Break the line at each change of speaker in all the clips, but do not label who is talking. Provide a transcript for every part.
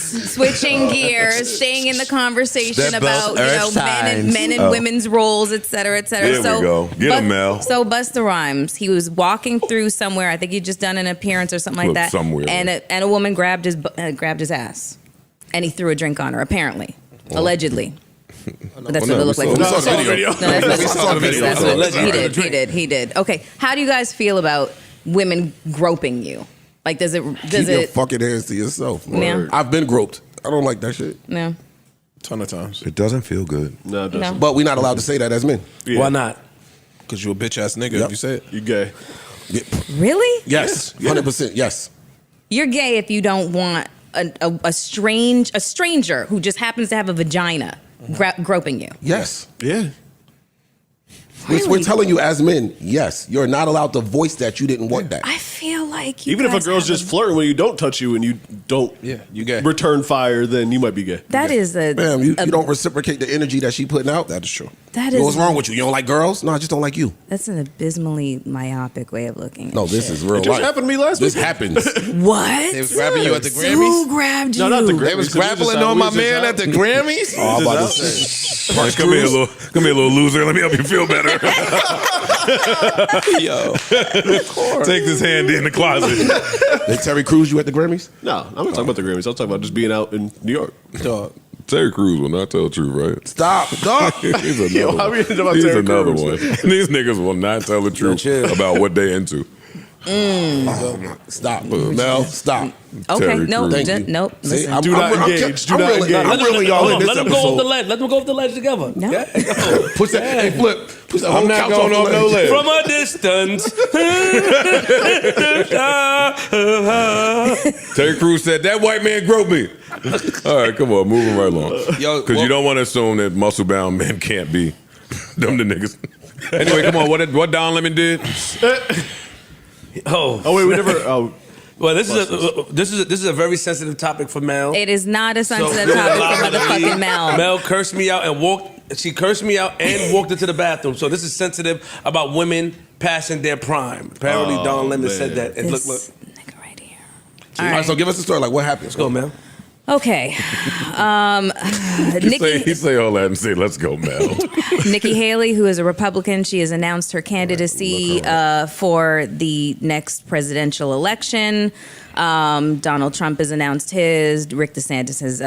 switching gears, staying in the conversation about men and women's roles, et cetera, et cetera.
There we go. Get him, Mel.
So Busta Rhymes, he was walking through somewhere. I think he'd just done an appearance or something like that.
Somewhere.
And a woman grabbed his ass, and he threw a drink on her. Apparently, allegedly. That's what it looked like.
We saw the video.
He did. Okay, how do you guys feel about women groping you? Like, does it?
Keep your fucking hands to yourself.
Yeah.
I've been groped. I don't like that shit.
No.
Ton of times.
It doesn't feel good.
No, it doesn't.
No.
But we're not allowed to say that as men.
Yeah.
Why not?
Because you're a bitch ass nigga if you say it. You gay.
Yeah.
Really?
Yes. 100%. Yes.
You're gay if you don't want a stranger who just happens to have a vagina groping you.
Yes.
Yeah.
Really?
We're telling you as men, yes, you're not allowed to voice that you didn't want that.
I feel like you
Even if a
guys
girl's
have
just flirting when you don't touch you and you don't
you gay.
return fire, then you might be gay.
That is a...
Ma'am, you don't reciprocate the energy that she putting out.
That is true.
That is...
What's wrong with you? You don't like girls? No, I just don't like you.
That's an abysmally myopic way of looking at
No, this
shit.
is real
It just
life.
happened to me last
This
week.
happens.
What?
They was grabbing you at the Grammys?
Who grabbed you?
No, not the Grammys.
They was grappling on my man at the Grammys?
Oh, I'm about to say.
Like, come here, little loser. Let me help you feel better.
Yo.
Take this hand in the closet.
They Terry Crews you at the Grammys?
No, I'm not talking about the Grammys. I'm talking about just being out in New York.
Dog.
Terry Crews will not tell the truth, right?
Stop. Dog.
He's another
Yo, how
one.
we ended up on
He's
Terry
another
Crews?
one. These niggas will not tell the truth about what they into.
Stop. Mel, stop.
Okay,
Terry
no,
Crews.
nope.
See,
Listen.
I'm
Do not engage. Do not engage.
I'm reeling y'all in this
Let them go off the
episode.
ledge. Let them go off the ledge together.
No.
Yeah.
Push that, hey, Flip. Push that whole
I'm not
couch
going
off
off
the
no
ledge.
ledge.
From a distance.
Terry Crews said, that white man groped me. All right, come on, moving right along.
Yo,
Because you don't want to assume that muscle-bound men can't be them the niggas. Anyway, come on, what Don Lemon did?
Oh,
Oh, wait, we never... Oh,
well, this is a very sensitive topic for Mel.
It is not a sensitive
So-
topic for motherfucking Mel.
Mel cursed me out and walked. She cursed me out and walked into the bathroom. So this is sensitive about women passing their prime. Apparently, Don Lemon said that. And look.
This nigga right here.
All right, so give us a story. Like, what happened?
Let's go, Mel.
Okay.
He say all that and say, let's go, Mel.
Nikki Haley, who is a Republican, she has announced her candidacy for the next presidential election. Donald Trump has announced his. Rick DeSantis has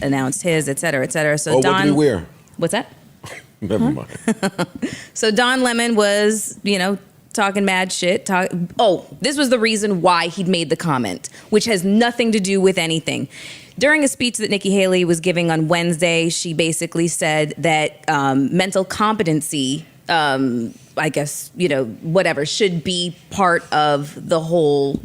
announced his, et cetera, et cetera. So
Oh, what did he wear?
What's that?
Never mind.
So Don Lemon was, talking mad shit. This was the reason why he'd made the comment, which has nothing to do with anything. During a speech that Nikki Haley was giving on Wednesday, she basically said that mental competency, I guess, whatever, should be part of the whole,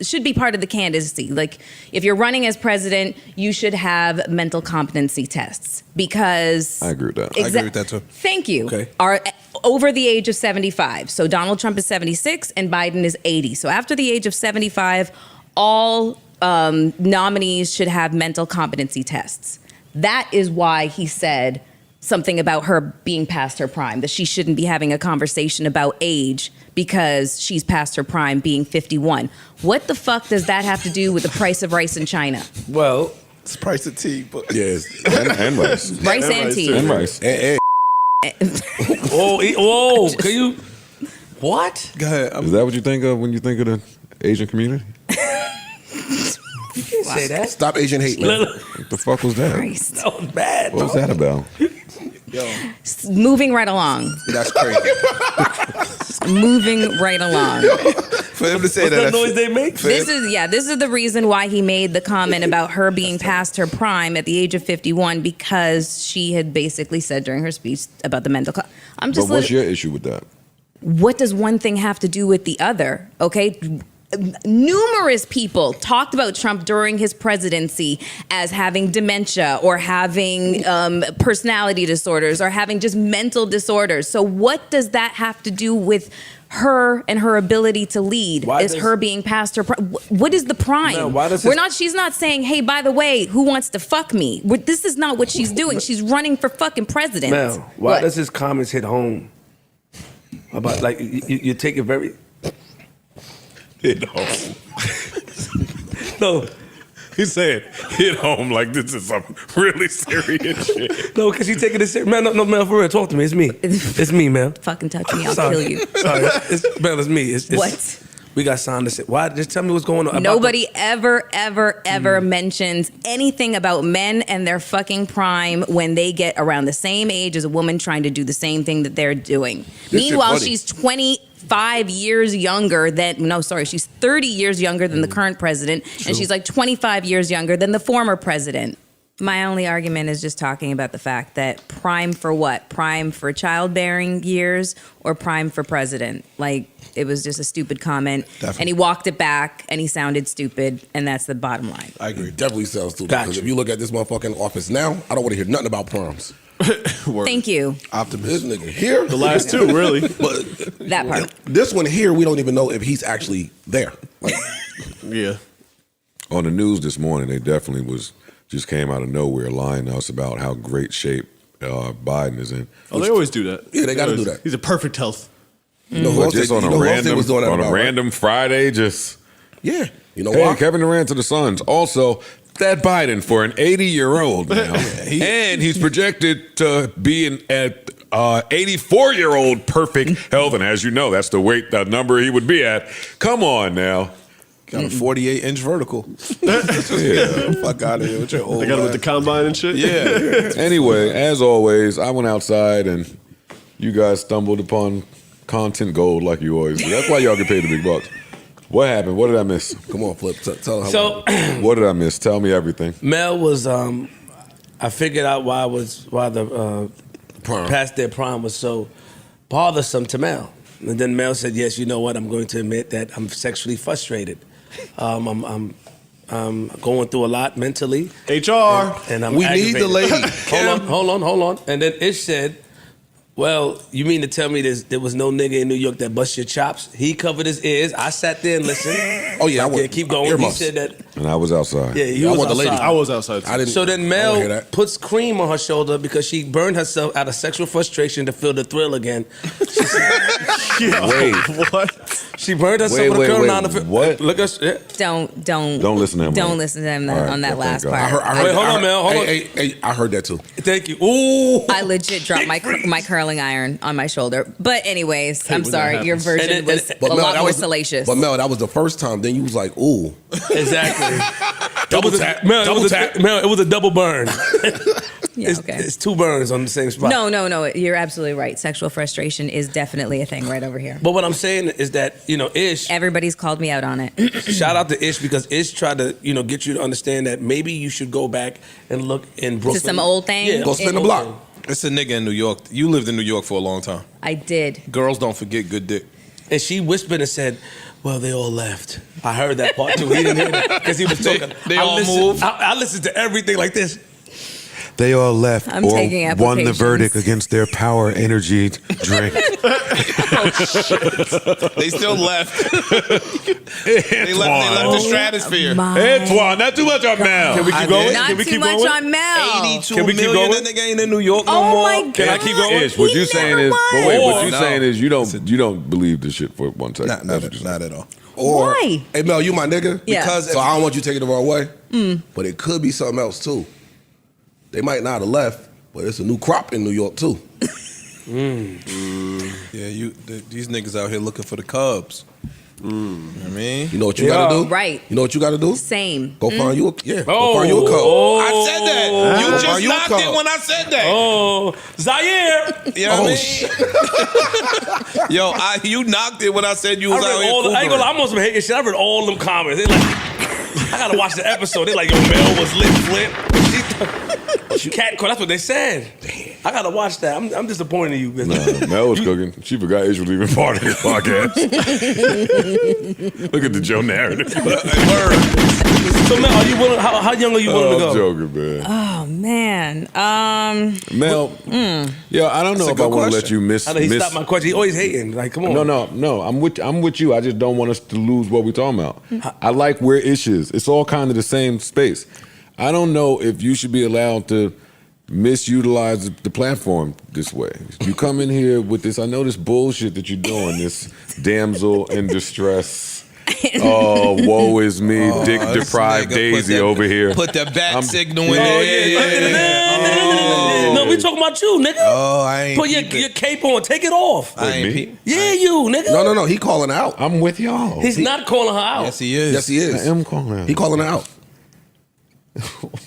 should be part of the candidacy. Like, if you're running as president, you should have mental competency tests because...
I agree with that.
I agree with that, too.
Thank you.
Okay.
Are over the age of 75. So Donald Trump is 76 and Biden is 80. So after the age of 75, all nominees should have mental competency tests. That is why he said something about her being past her prime, that she shouldn't be having a conversation about age because she's past her prime, being 51. What the fuck does that have to do with the price of rice in China?
Well,
it's price of tea, but...
Yes, and rice.
Rice and tea.
And rice.
Hey,
whoa, can you? What?
Go ahead.
Is that what you think of when you think of the Asian community?
Say that?
stop Asian hate, man.
What the fuck was that?
Christ.
That was bad.
What was that about?
Moving right along.
That's crazy.
Moving right along.
For him to say
What's that noise they make?
This is the reason why he made the comment about her being past her prime at the age of 51, because she had basically said during her speech about the mental. I'm just.
But what's your issue with that?
What does one thing have to do with the other? Okay. Numerous people talked about Trump during his presidency as having dementia or having personality disorders or having just mental disorders. So what does that have to do with her and her ability to lead? Is her being past her prime? What is the prime? She's not saying, hey, by the way, who wants to fuck me? This is not what she's doing. She's running for fucking president.
Mel, why does his comments hit home? About, like, you take it very...
Hit home.
No,
He said, hit home like this is some really serious shit.
No, because you taking this serious. Man, no, Mel, for real, talk to me. It's me. It's me, Mel.
Fucking touch me, I'll
Sorry.
kill you.
Sorry. Mel, it's me. It's,
What?
We got signed to say. Why? Just tell me what's going on. about
Nobody ever mentions anything about men and their fucking prime when they get around the same age as a woman trying to do the same thing that they're doing. Meanwhile,
funny.
she's 25 years younger she's 30 years younger than the current president, and she's like 25 years younger than the former president. My only argument is just talking about the fact that prime for what? Prime for childbearing years or prime for president? Like, it was just a stupid comment.
Definitely.
And he walked it back and he sounded stupid, and that's the bottom line.
I agree. Definitely sounds stupid.
Gotcha.
Because if you look at this motherfucking office now, I don't want to hear nothing about proms.
Thank you.
This nigga here.
The last two, really.
But
That part.
this one here, we don't even know if he's actually there. Like,
Yeah.
On the news this morning, they definitely just came out of nowhere lying to us about how great shape Biden is in.
Oh, they always do that.
Yeah, they gotta do that.
He's a perfect health.
you know who
But
else
just
they-
on
you
a
know who else they was doing that
on a
about, right?
random Friday, just
Yeah. You know
hey,
why?
Kevin Durant to the Suns. Also, that Biden for an 80-year-old now, and he's projected to be at 84-year-old perfect health. And as you know, that's the number he would be at. Come on now.
Got a 48-inch vertical.
Yeah.
Fuck out of here with your old
They got him with the
ass.
combine and shit.
Yeah.
Anyway, as always, I went outside and you guys stumbled upon content gold like you always do. That's why y'all get paid the big bucks. What happened? What did I miss?
Come on, Flip. Tell her how.
So,
What did I miss? Tell me everything.
Mel was. I figured out why the
Prime.
past their prime was so bothersome to Mel. And then Mel said, "Yes, you know what? I'm going to admit that I'm sexually frustrated. I'm going through a lot mentally,
HR.
and I'm
We need the
aggravated."
lady.
Hold on. And then Ish said, "Well, you mean to tell me there was no nigga in New York that bust your chops?" He covered his ears. I sat there and listened.
Oh, yeah, I
Yeah,
want
keep going.
earmuffs.
He said that.
And I was outside.
Yeah, he
Yeah, I
was
want the lady.
outside.
I was outside too.
I didn't.
So then
I don't hear
Mel
that.
puts cream on her shoulder because she burned herself out of sexual frustration to feel the thrill again.
Wait.
What?
She burned herself
Wait,
with a
wait,
curl
wait.
down the
What?
Look at yeah.
Don't
Don't listen to him,
Don't
right?
listen to him
All right,
on that
well,
last
thank
part.
God.
I heard.
Wait, hold on, Mel. Hold on.
Hey, I heard that too.
Thank you. Ooh.
I legit dropped my curling iron on my shoulder. But anyways, I'm
when that
sorry. Your
happens.
version
And
was
it-
a lot
that
more
was
salacious.
But Mel, that was the first time. Then you was like, ooh.
Exactly.
Double
It was
tap.
Mel,
Double tap.
Mel, it was a double burn.
Yeah, okay.
It's two burns on the same spot.
No. You're absolutely right. Sexual frustration is definitely a thing right over here.
But what I'm saying is that, Ish,
Everybody's called me out on it.
shout out to Ish because Ish tried to, get you to understand that maybe you should go back and look in Brooklyn.
some old thing?
Yeah,
Go spin the
old
block.
thing.
It's a nigga in New York. You lived in New York for a long time.
I did.
Girls don't forget good dick.
And she whispered and said, "Well, they all left." I heard that part too. He didn't hear that because he was talking.
They
I
all
listened-
moved?
I listened to everything like this.
They all left
I'm taking
or won the
applications.
verdict against their power energy drink.
They still left. They left the stratosphere.
Antoine, not too much on Mel.
Can we keep going?
Not
Can we
too
keep
much
going?
on Mel.
82
Can we keep
million,
going?
that nigga ain't in New York no
Oh
more.
my God.
Can I keep going?
Ish, what you saying is, but wait, what you
No.
saying is you don't believe this shit for one second.
Not
That's what you're saying.
at all.
Or,
Why?
hey Mel, you my nigga.
Yeah.
Because
So I don't want you taking it the wrong way. But it could be something else too. They might not have left, but it's a new crop in New York too.
yeah, these niggas out here looking for the Cubs. You know what I mean?
You know what you gotta do?
Right.
You know what you gotta do?
Same.
Go find you a Go
Oh,
find you a cub.
oh.
I said that. You
Are
just
you a
knocked
cub?
it when I said that.
Oh, Zaire.
You know what
Oh,
I mean? Yo, you knocked it when I said you was out here.
I ain't gonna lie, I'm on some hating shit. I read all them comments. They like, I gotta watch the episode. They like, yo, Mel was lit flip. She cat caught. That's what they said. I gotta watch that. I'm disappointed in you.
Nah, Mel was cooking. She forgot Ish was even part of this podcast. Look at the Joe narrative.
So Mel, are you willing? How young are you willing to
I'm
go?
joking, man.
Oh man.
Mel, yeah, I don't know
That's a
if I
good
want to let
question.
you miss.
I know he stopped my question. He always hating. Like, come on.
No. I'm with you. I just don't want us to lose what we're talking about. I like where Ish is. It's all kind of the same space. I don't know if you should be allowed to misutilize the platform this way. You come in here with this, I know this bullshit that you're doing, this damsel in distress Oh, woe is me, dick
this
deprived
nigga
Daisy over here.
Put the bat signal in
Oh,
there.
yeah. No, we talking about you, nigga.
Oh, I ain't
Put your cape on. Take it off.
I ain't
me?
peep.
Yeah, you, nigga.
No. He calling out.
I'm with y'all.
He's not calling her out.
Yes, he is.
Yes, he is.
I am calling out.
He calling her out.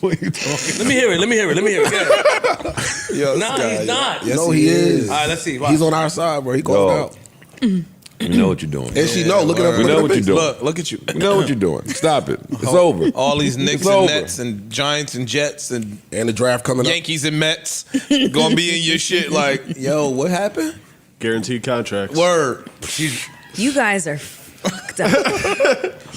What are you talking?
Let me hear it. Yeah.
Yo,
Nah, he's not.
Yes,
No, he is.
All right, let's see. Why?
He's on our side, bro. He calling
Yo.
out.
You know what you're doing.
And she know. Look at her.
We know what you're doing.
Look at you.
You know what you're doing. Stop it. It's over.
All these Knicks
It's
and
over.
Nets and Giants and Jets and
And the draft coming up.
Yankees and Mets gonna be in your shit like, yo, what happened?
Guaranteed contracts.
Word.
You guys are fucked up.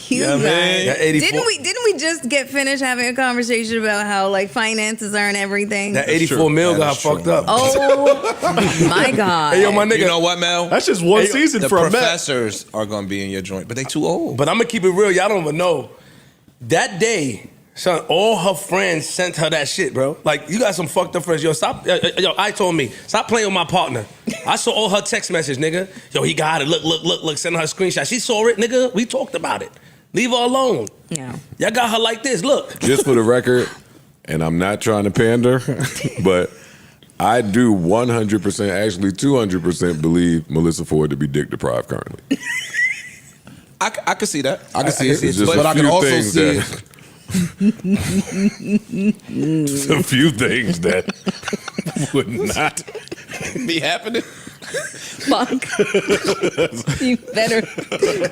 You
Yeah,
guys.
man.
That 84
Didn't we just get finished having a conversation about how like finances aren't everything?
That 84 mil
That
got
is true.
fucked up.
Oh my God.
Hey, yo, my nigga.
You know what, Mel?
That's just one season
The
for a Met.
professors are gonna be in your joint, but they too old.
But I'm gonna keep it real. Y'all don't even know. That day, son, all her friends sent her that shit, bro. Like, you got some fucked up friends. Yo, stop. Yo, I told me, stop playing with my partner. I saw all her text message, nigga. Yo, he got it. Look. Send her a screenshot. She saw it, nigga. We talked about it. Leave her alone.
Yeah.
Y'all got her like this. Look.
Just for the record, and I'm not trying to pander, but I do 100%, actually 200% believe Melyssa Ford to be dick deprived currently.
I could see that.
I can see it.
It's just
But
a
I can
few
also
things
see
that- Just a few things that would not
be happening.
Fuck. You better.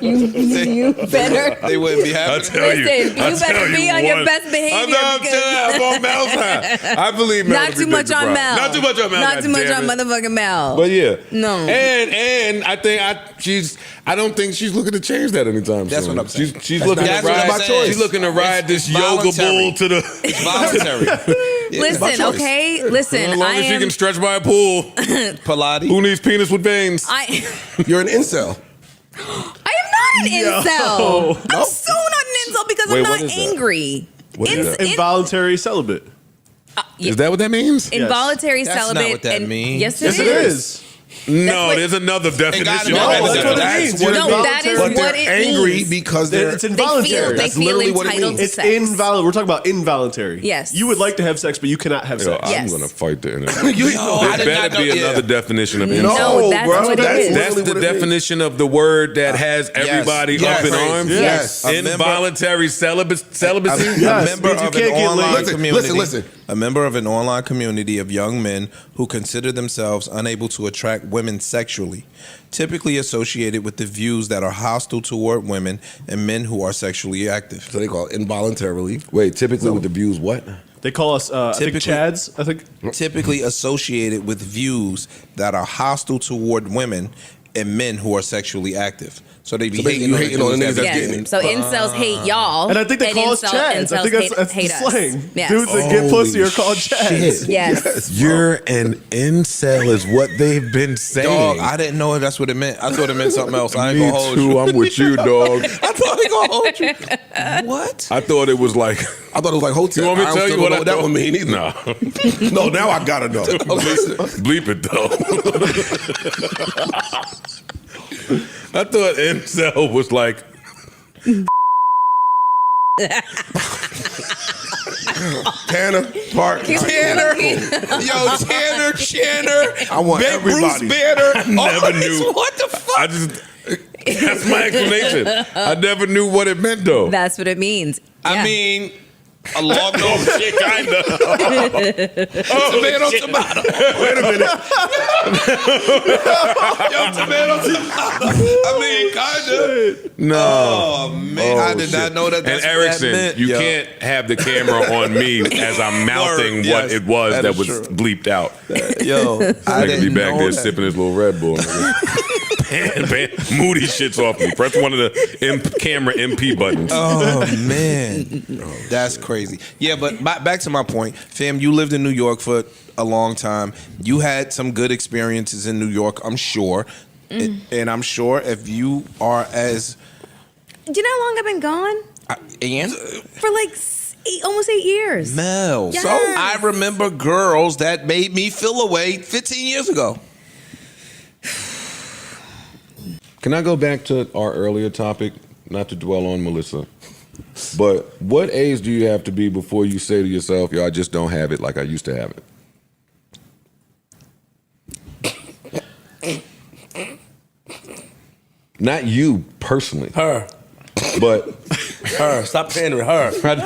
You better.
They wouldn't be
I
happening.
tell you,
Listen, you
I
better
tell
be
you
on your
one.
best behavior
I'm
because-
telling you, I'm on Mel's side. I believe Mel
Not
to be
too much
dick
on
deprived.
Mel.
Not too much on Mel.
Not too much on
goddammit.
motherfucking Mel.
But yeah,
No.
and I think I don't think she's looking to change that anytime
That's
soon.
what I'm saying.
She's looking to
That's what
ride.
I'm saying.
She's looking to ride this yoga
voluntary.
bull to the.
It's voluntary. Yeah, by
Listen,
choice.
okay? Listen,
As long
I
as she
am.
can stretch by a pool.
Pilates.
Who needs penis with veins?
You're an incel.
I am not an incel. I'm
No?
so not an incel because
Wait,
I'm
what
not
is that?
angry.
What is that?
Involuntary celibate.
Is that what that means?
Involuntary
That's not
celibate.
what that
and
means.
Yes,
Yes, it is.
No,
what-
there's another definition.
gotta be
No,
another
that's what it
definition.
means. You're
No, that is
involuntary.
But
what
they're
it
angry
means.
because they're.
It's involuntary.
They
That's
feel
literally what it
entitled
means.
to
It's
sex.
involuntary. We're talking about involuntary.
Yes.
You would like to have sex, but you cannot have
Yo,
sex.
I'm
Yes.
gonna fight the internet.
I
There
did not
better be
know-
another
yeah.
definition of
No,
incel.
that's
bro,
what it is.
That's
literally
the
what it means.
definition of the word that has everybody
Yes.
up in arms.
Yes.
A member-
Involuntary celibacy.
Yes,
A member
means you
of
can't
an
get
online
laid.
community.
Listen.
A member of an online community of young men who consider themselves unable to attract women sexually, typically associated with the views that are hostile toward women and men who are sexually active.
So they call it involuntarily.
Wait, typically with the views, what?
They call us, I think,
Typically-
Chads. I think.
Typically associated with views that are hostile toward women and men who are sexually active. So they be
So basically
hating,
you hating on the
dudes
niggas
that
that's
be
getting
Yes.
it.
So incels hate y'all.
And I think they call us Chads. I think that's
hate
the
us.
slang.
Yes.
Dudes that get pussy are called
Shit.
Chads.
Yes.
You're an incel is what they've been saying.
Dog, I didn't know that's what it meant. I thought it meant something else. I ain't
Me
gonna hold
too.
you.
I'm with you, dog.
I thought he gonna hold you. What?
I thought it was like.
I thought it was like hotel.
You want me to
I
tell
still
you what
don't know
I
that one mean either.
No,
No, now I gotta know.
bleep it though. I thought incel was like.
Tanner, Park.
Tanner, yo, Tanner, Channer,
I want everybody.
Bruce Banner.
Never
all these-
knew.
What the fuck?
I just. That's my explanation. I never knew what it meant though.
That's what it means.
I
Yeah.
mean, a long nose.
Shit, kinda.
Tomato, tomato.
Wait a minute.
Yo, tomato, tomato. I mean, kinda.
No.
Oh man, I did
shit.
not know that.
And
That's what
Erickson,
that meant.
you
Yo.
can't have the camera on me as I'm mouthing
Word,
what
yes,
it was
that
that
is
was
true.
bleeped out.
Yo, I
Nigga be
didn't
back
know
there
that.
sipping his little Red Bull. Moody shits off me. Press one of the camera MP buttons.
Oh man, that's crazy. Yeah, but back to my point, fam. You lived in New York for a long time. You had some good experiences in New York, I'm sure, and I'm sure if you are as
Do you know how long I've been gone?
and
For like almost 8 years.
Mel,
Yes.
so I remember girls that made me feel away 15 years ago.
Can I go back to our earlier topic not to dwell on Melyssa, but what age do you have to be before you say to yourself, yo, I just don't have it like I used to have it? Not you personally.
Her.
But
her. Stop pandering. Her.
I'm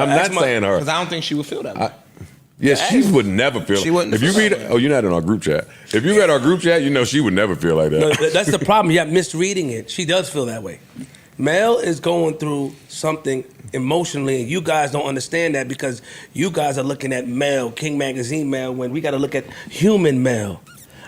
not saying her.
Because I don't think she would feel that way.
Yeah, she would never feel.
She wouldn't
If you
feel
read,
that way.
oh, you're not in our group chat. If you read our group chat, you know she would never feel like that.
No, that's the problem. You're misreading it. She does feel that way. Mel is going through something emotionally, and you guys don't understand that because you guys are looking at Mel, King Magazine Mel, when we got to look at human Mel.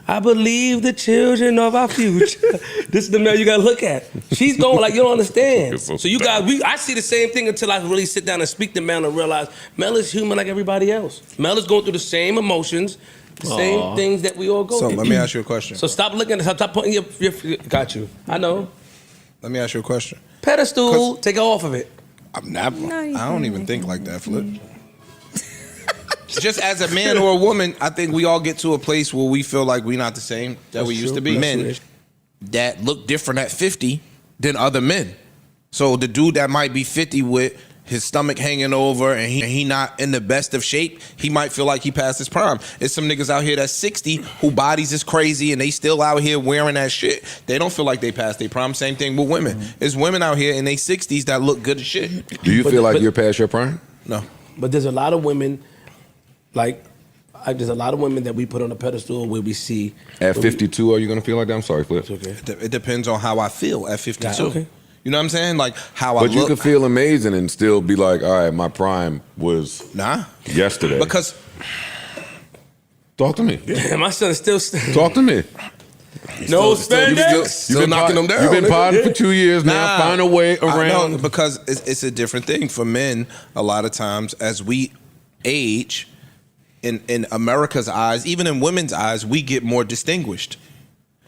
I believe the children of our future. This is the Mel you got to look at. She's going like you don't understand. So you guys, I see the same thing until I really sit down and speak to Mel and realize Mel is human like everybody else. Mel is going through the same emotions, the same things that we all go
So
through.
let me ask you a question.
So stop looking, stop putting your got you. I know.
Let me ask you a question.
Pedestal, take it off of it.
I'm not.
you
I don't even think like that, Flip. Just as a man or a woman, I think we all get to a place where we feel like we're not the same that we used to be. Men that look different at 50 than other men. So the dude that might be 50 with his stomach hanging over and he not in the best of shape, he might feel like he passed his prime. There's some niggas out here that's 60 who bodies is crazy and they still out here wearing that shit. They don't feel like they passed their prime. Same thing with women. There's women out here in their 60s that look good as shit.
Do you feel like you're past your prime?
No.
But there's a lot of women, there's a lot of women that we put on a pedestal where we see.
At 52, are you gonna feel like that? I'm sorry, Flip.
Okay.
It depends on how I feel at 52.
Okay.
You know what I'm saying? Like how I
But you
look.
could feel amazing and still be like, all right, my prime was yesterday.
Because
talk to me.
My son is still.
Talk to me.
No
Still
spandex.
knocking them down.
You've been
nigga.
podding for 2 years now. Find a way around.
No, because it's a different thing for men. A lot of times, as we age, in America's eyes, even in women's eyes, we get more distinguished.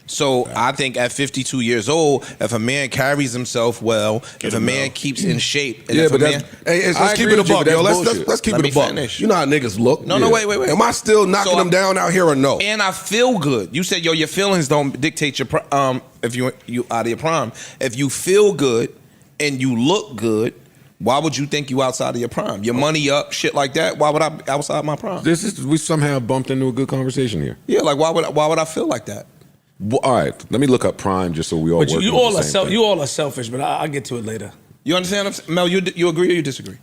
So I think at 52 years old, if a man carries himself well, if a man keeps in shape, and
Yeah,
if a
but
man,
let's keep it a buck, yo. Let's keep
Let
it a
me
buck.
finish.
You know how niggas look.
No, wait.
Am I still knocking
So
them down out here or no?
and I feel good. You said, yo, your feelings don't dictate your if you out of your prime. If you feel good and you look good, why would you think you outside of your prime? Your money up, shit like that. Why would I be outside my prime?
We somehow bumped into a good conversation here.
Yeah, like why would I feel like that?
Well, all right, let me look up prime just so we all.
But
work
you
with
all
the
are
same thing.
you all are selfish. But I'll get to it later.
You understand what I'm saying? Mel, you agree or you disagree?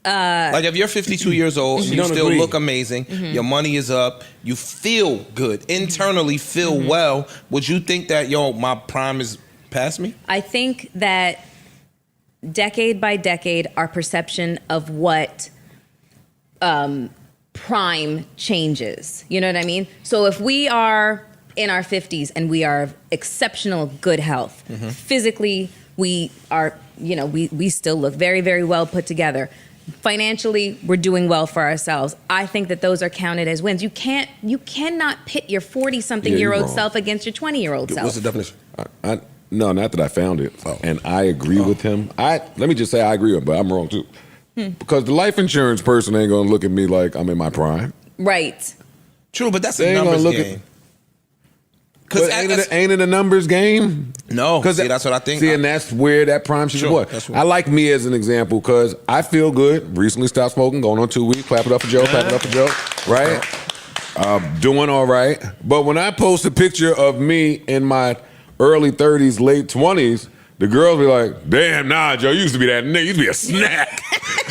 Like if you're 52 years old and you
don't
still
agree.
look amazing, your money is up, you feel good, internally feel well, would you think that, yo, my prime is past me?
I think that decade by decade, our perception of what prime changes. You know what I mean? So if we are in our 50s and we are of exceptional good health, physically we are, we still look very, very well put together. Financially, we're doing well for ourselves. I think that those are counted as wins. You cannot pit your 40-something-year-old
wrong.
self against your 20-year-old self.
What's the definition?
No, not that I found it, and I agree with him. Let me just say I agree with him, but I'm wrong too. Because the life insurance person ain't gonna look at me like I'm in my prime.
Right.
True, but that's
They
a
ain't
numbers
gonna look at-
game.
But ain't it a numbers game?
No, see, that's what I think.
See, and that's where that prime should
Sure,
be.
that's what-
I like me as an example because I feel good. Recently stopped smoking, going on 2 weeks. Clap it up for Joe. Clap it up for Joe. Right? Doing all right. But when I post a picture of me in my early 30s, late 20s, the girls be like, "Damn, nah, Joe, you used to be that nigga. You used to be a snack.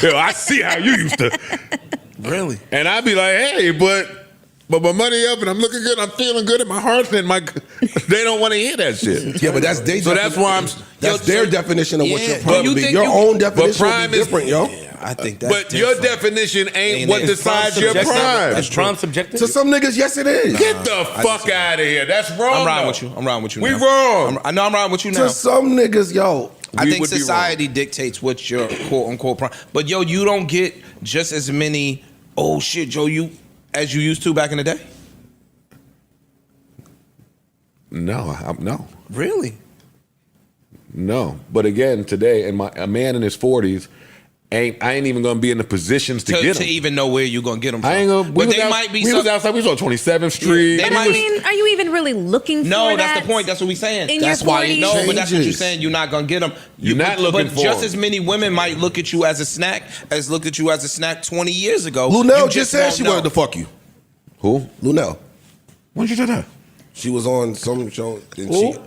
Yo, I see how you used to."
Really?
And I'd be like, "Hey, but my money up and I'm looking good. I'm feeling good in my heart." And they don't want to hear that shit.
Yeah, but that's their
So that's why
that's their definition of what your
Yeah,
prime
but you
would be.
think
Your
you-
own
but
definition
prime
would be
is-
different, yo.
I think that's
But your
different.
definition ain't what
It's
decides your
subjective.
prime.
Is prime subjective?
To some niggas, yes, it is.
Get the fuck out of here. That's wrong.
I'm riding
though.
with you. I'm riding with you
We
now.
wrong.
I know I'm riding with you now.
To some niggas, yo.
I
We
think
would be
society dictates what your quote unquote prime. But yo, you don't get just as many, oh shit, Joe, as you used to back in the day?
No.
Really?
No. But again, today, a man in his 40s I ain't even gonna be in the positions to get
to
them.
even know where you're gonna get them from.
I ain't gonna.
But they might be.
We was outside. We was on 27th Street.
They
But I mean, are you even really looking for
No,
that?
that's the point. That's what we saying.
In
That's
your
why
40s?
no, but that's what you're
Changes.
saying. You're not gonna get them.
You're not looking
but
for
just
them.
as many women might look at you as a snack as looked at you as a snack 20 years ago.
Lunel
You
just said
won't
she
know.
wanted to fuck you.
Who?
Lunel.
When did you do that?
She was on some show. And
Who?
she,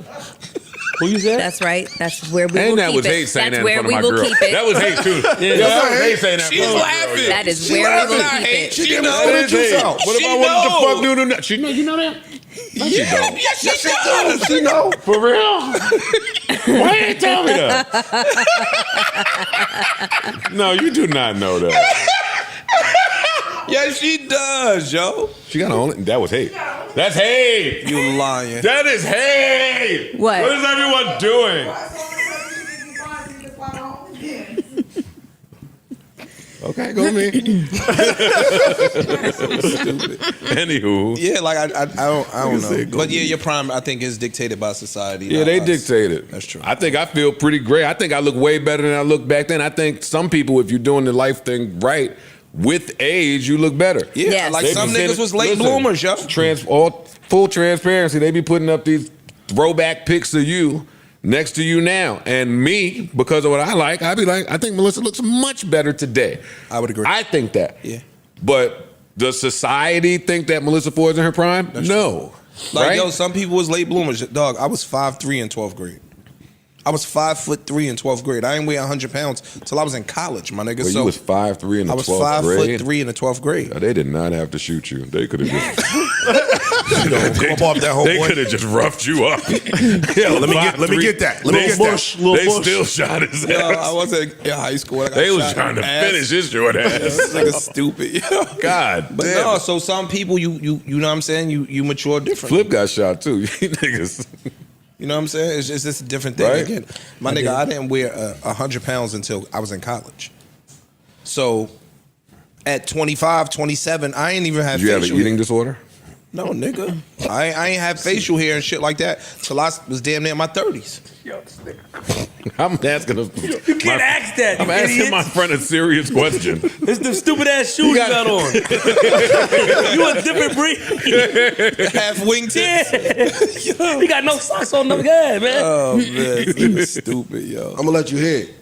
Who you said?
That's right. That's where we
And
will
that
keep
was
it.
hate saying
That's
that in
where
front
we
of my
will
girl.
keep it.
That was hate too. Yeah, that was hate saying that.
She's
in front of my girl,
laughing.
yeah.
That is
She
where we
laughing.
will
Not
keep
hate.
it.
She
didn't
knows.
spit her
That is
juice
hate.
out.
What if
She
I wanted to
knows.
fuck Nunu? She know you know that? No, she don't.
Yes, she does.
she know.
For real? Why you ain't tell me that? No, you do not know that.
Yes, she does, yo.
She got on. That was hate. That's hate.
You lying.
That is hate.
What?
What is everyone doing? Okay, go me. Anywho.
Yeah, like I don't know.
say go
But yeah, your prime I think is dictated by society.
Yeah,
not
they
us.
dictate it.
That's true.
I think I feel pretty great. I think I look way better than I looked back then. I think some people, if you're doing the life thing right, with age, you look better.
Yeah,
Yes.
like
They
some
be saying-
niggas was late
listen,
bloomers, yo.
Full transparency. They be putting up these throwback pics of you next to you now. And me, because of what I like, I'd be like, I think Melyssa looks much better today.
I would agree.
I think that.
Yeah.
But does society think that Melyssa Ford's in her prime? No.
Like,
right?
yo, some people was late bloomers. Dog, I was 5'3" in 12th grade. I was 5'3" in 12th grade. I didn't weigh 100 pounds till I was in college, my nigga.
Well,
so
you was 5'3" in the
I was
12th grade.
5'3" in the 12th grade.
They did not have to shoot you. They could have just.
Come up off that whole
They
boy.
could have just roughed you up.
Let me get that. Let me
They,
get that.
they still shot his
Yo, I
ass.
wasn't in high school. I got
They was
shot
trying
in
to
the ass.
finish his short ass.
This nigga stupid. Yo.
God
But
damn.
no, so some people you know what I'm saying? You mature different.
Flip got shot too. You niggas.
You know what I'm saying? It's just a different thing.
Right?
Again, my nigga, I didn't wear 100 pounds until I was in college. So at 25, 27, I ain't even have
Did you have an
facial
eating
hair.
disorder?
No, nigga. I ain't have facial hair and shit like that till I was damn near in my 30s.
I'm asking.
You can't ask that.
I'm
you
asking
idiot.
my friend a serious question.
It's the stupid ass shoes you got on. You a different breed.
Half wingtips.
You got no socks on, no guy, man.
Oh, man. This nigga stupid, yo.
I'm gonna let you hear it.